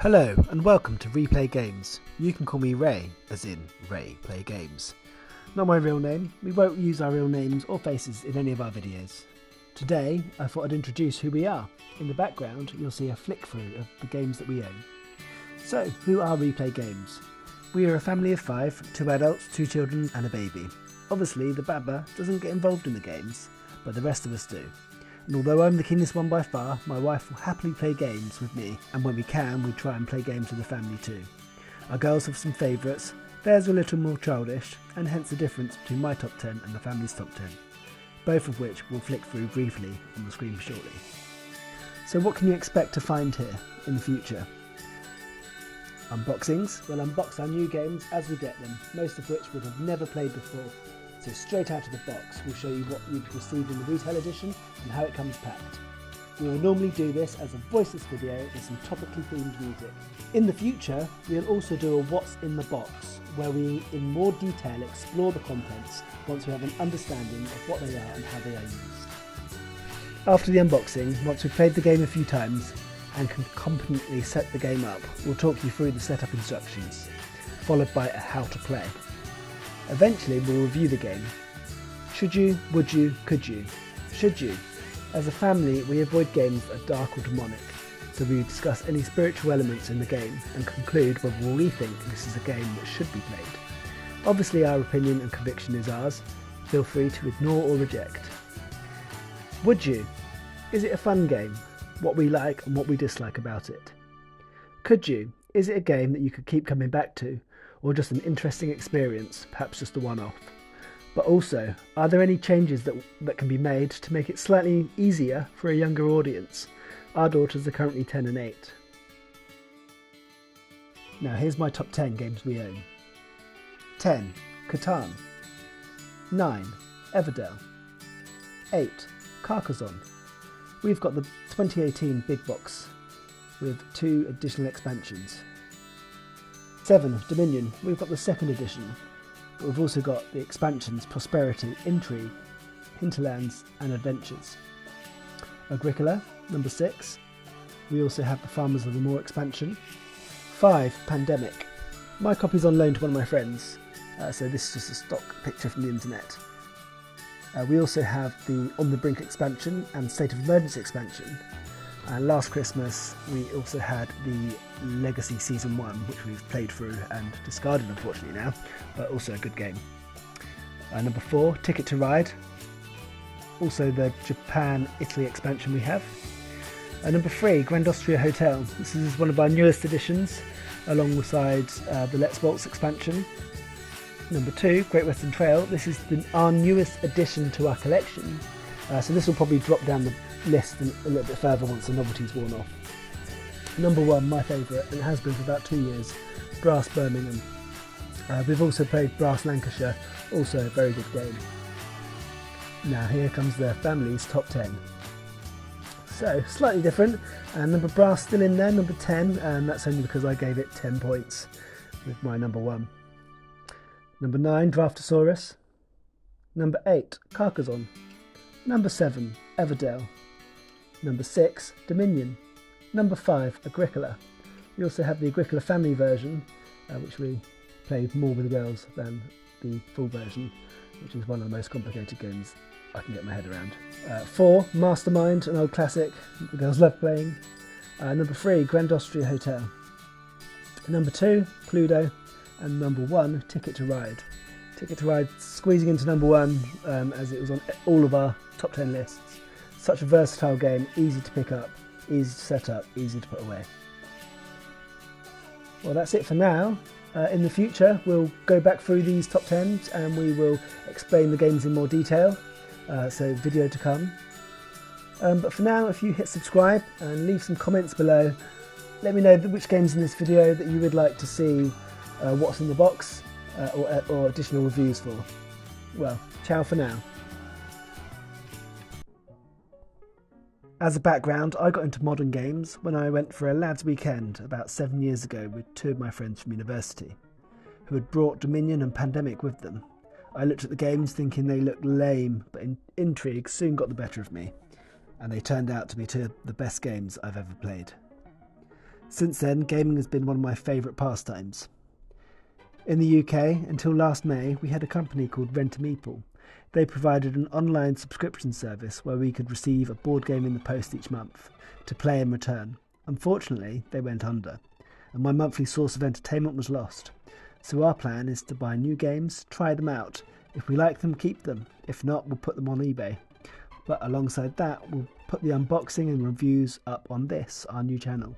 Hello and welcome to RePlay Games. You can call me Ray, as in Ray Play Games. Not my real name, we won't use our real names or faces in any of our videos. Today I thought I'd introduce who we are. In the background you'll see a flick through of the games that we own. So, who are RePlay Games? We are a family of 5, 2 adults, 2 children and a baby. Obviously the Baba doesn't get involved in the games, but the rest of us do. And although I'm the keenest one by far, my wife will happily play games with me, and when we can, we try and play games with the family too. Our girls have some favourites, theirs are a little more childish, and hence the difference between my top 10 and the family's top 10, both of which we'll flick through briefly on the screen shortly. So what can you expect to find here in the future? Unboxings. We'll unbox our new games as we get them, most of which we have never played before. So straight out of the box, we'll show you what you've received in the retail edition and how it comes packed. We will normally do this as a voiceless video with some topically themed music. In the future, we'll also do a What's in the Box, where we in more detail explore the contents once we have an understanding of what they are and how they are used. After the unboxing, once we've played the game a few times and can competently set the game up, we'll talk you through the setup instructions, followed by a how to play. Eventually we'll review the game. Should you, would you, could you? Should you? As a family we avoid games that are dark or demonic, so we discuss any spiritual elements in the game and conclude whether we think this is a game that should be played. Obviously our opinion and conviction is ours, feel free to ignore or reject. Would you? Is it a fun game? What we like and what we dislike about it? Could you? Is it a game that you could keep coming back to? Or just an interesting experience, perhaps just a one-off? But also, are there any changes that can be made to make it slightly easier for a younger audience? Our daughters are currently 10 and 8. Now here's my top 10 games we own. 10. Catan. 9. Everdell. 8. Carcassonne. We've got the 2018 big box with 2 additional expansions. 7. Dominion. We've got the 2nd edition, but we've also got the expansions Prosperity, Intrigue, Hinterlands and Adventures. Agricola, number 6. We also have the Farmers of the Moor expansion. 5. Pandemic. My copy's on loan to one of my friends, so this is just a stock picture from the internet. We also have the On the Brink expansion and State of Emergency expansion. And last Christmas we also had the Legacy Season 1, which we've played through and discarded unfortunately now, but also a good game. Number 4, Ticket to Ride, also the Japan-Italy expansion we have. Number 3, Grand Austria Hotel. This is one of our newest additions alongside the Let's Waltz expansion. Number 2, Great Western Trail. This is our newest addition to our collection, so this will probably drop down the list a little bit further once the novelty's worn off. Number 1, my favourite, and it has been for about 2 years, Brass Birmingham. We've also played Brass Lancashire, also a very good game. Now here comes the family's top 10. So, slightly different, and number Brass still in there, number 10, and that's only because I gave it 10 points with my number 1. Number 9, Draftosaurus. Number 8, Carcassonne. Number 7, Everdell. Number 6, Dominion. Number 5, Agricola. We also have the Agricola family version, which we played more with the girls than the full version, which is one of the most complicated games I can get my head around. 4, Mastermind, an old classic the girls love playing. Number 3, Grand Austria Hotel. Number 2, Cluedo. And number 1, Ticket to Ride. Ticket to Ride squeezing into number 1 as it was on all of our top 10 lists. Such a versatile game, easy to pick up, easy to set up, easy to put away. Well, that's it for now. In the future we'll go back through these top 10s and we will explain the games in more detail, so video to come. But for now, if you hit subscribe and leave some comments below, let me know which games in this video that you would like to see what's in the box or additional reviews for. Well, ciao for now. As a background, I got into modern games when I went for a lads' weekend about 7 years ago with 2 of my friends from university, who had brought Dominion and Pandemic with them. I looked at the games thinking they looked lame, but intrigue soon got the better of me, and they turned out to be 2 of the best games I've ever played. Since then, gaming has been one of my favourite pastimes. In the UK, until last May, we had a company called Rent a Meeple. They provided an online subscription service where we could receive a board game in the post each month to play and return. Unfortunately, they went under, and my monthly source of entertainment was lost. So our plan is to buy new games, try them out. If we like them, keep them. If not, we'll put them on eBay. But alongside that, we'll put the unboxing and reviews up on this, our new channel.